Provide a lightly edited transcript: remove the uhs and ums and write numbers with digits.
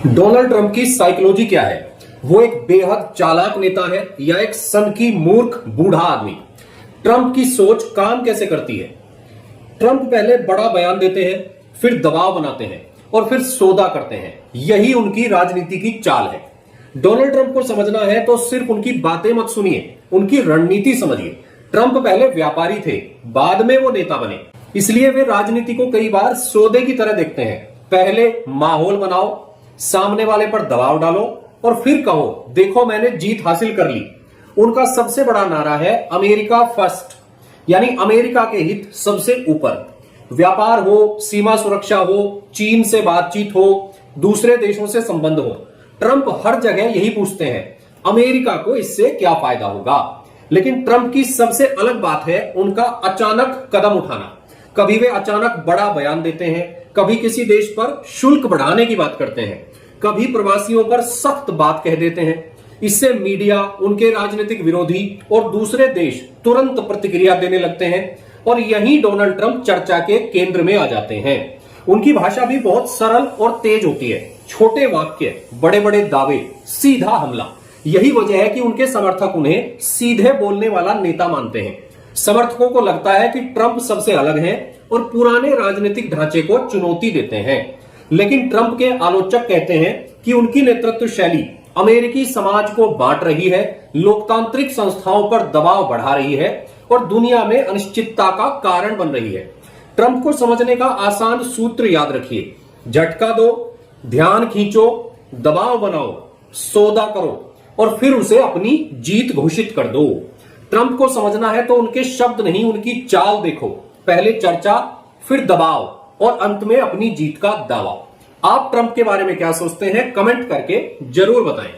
Donald Trump की psychology क्या है? वो एक बेहद चालाक नेता है या एक सनकी मूर्ख बूढ़ा आदमी? ट्रंप की सोच काम कैसे करती है? ट्रंप पहले बड़ा बयान देते हैं, फिर दबाव बनाते हैं और फिर सौदा करते हैं। यही उनकी राजनीति की चाल है। डोनाल्ड ट्रंप को समझना है तो सिर्फ उनकी बातें मत सुनिए, उनकी रणनीति समझिए। ट्रंप पहले व्यापारी थे, बाद में वो नेता बने। इसलिए वे राजनीति को कई बार सौदे की तरह देखते हैं। पहले माहौल बनाओ, सामने वाले पर दबाव डालो और फिर कहो, देखो मैंने जीत हासिल कर ली। उनका सबसे बड़ा नारा है अमेरिका फर्स्ट, यानी अमेरिका के हित सबसे ऊपर। व्यापार हो, सीमा सुरक्षा हो, चीन से बातचीत हो, दूसरे देशों से संबंध हो, ट्रंप हर जगह यही पूछते हैं, अमेरिका को इससे क्या फायदा होगा। लेकिन ट्रंप की सबसे अलग बात है उनका अचानक कदम उठाना। कभी वे अचानक बड़ा बयान देते हैं, कभी किसी देश पर शुल्क बढ़ाने की बात करते हैं, कभी प्रवासियों पर सख्त बात कह देते हैं। इससे मीडिया, उनके राजनीतिक विरोधी और दूसरे देश तुरंत प्रतिक्रिया देने लगते हैं और यही डोनाल्ड ट्रंप चर्चा के केंद्र में आ जाते हैं। उनकी भाषा भी बहुत सरल और तेज होती है। छोटे वाक्य, बड़े बड़े दावे, सीधा हमला। यही वजह है कि उनके समर्थक उन्हें सीधे बोलने वाला नेता मानते हैं। समर्थकों को लगता है कि ट्रंप सबसे अलग हैं और पुराने राजनीतिक ढांचे को चुनौती देते हैं। लेकिन ट्रंप के आलोचक कहते हैं कि उनकी नेतृत्व शैली अमेरिकी समाज को बांट रही है, लोकतांत्रिक संस्थाओं पर दबाव बढ़ा रही है और दुनिया में अनिश्चितता का कारण बन रही है। ट्रंप को समझने का आसान सूत्र याद रखिए, झटका दो, ध्यान खींचो, दबाव बनाओ, सौदा करो और फिर उसे अपनी जीत घोषित कर दो। ट्रंप को समझना है तो उनके शब्द नहीं, उनकी चाल देखो। पहले चर्चा, फिर दबाव और अंत में अपनी जीत का दावा। आप ट्रंप के बारे में क्या सोचते हैं? कमेंट करके जरूर बताएं।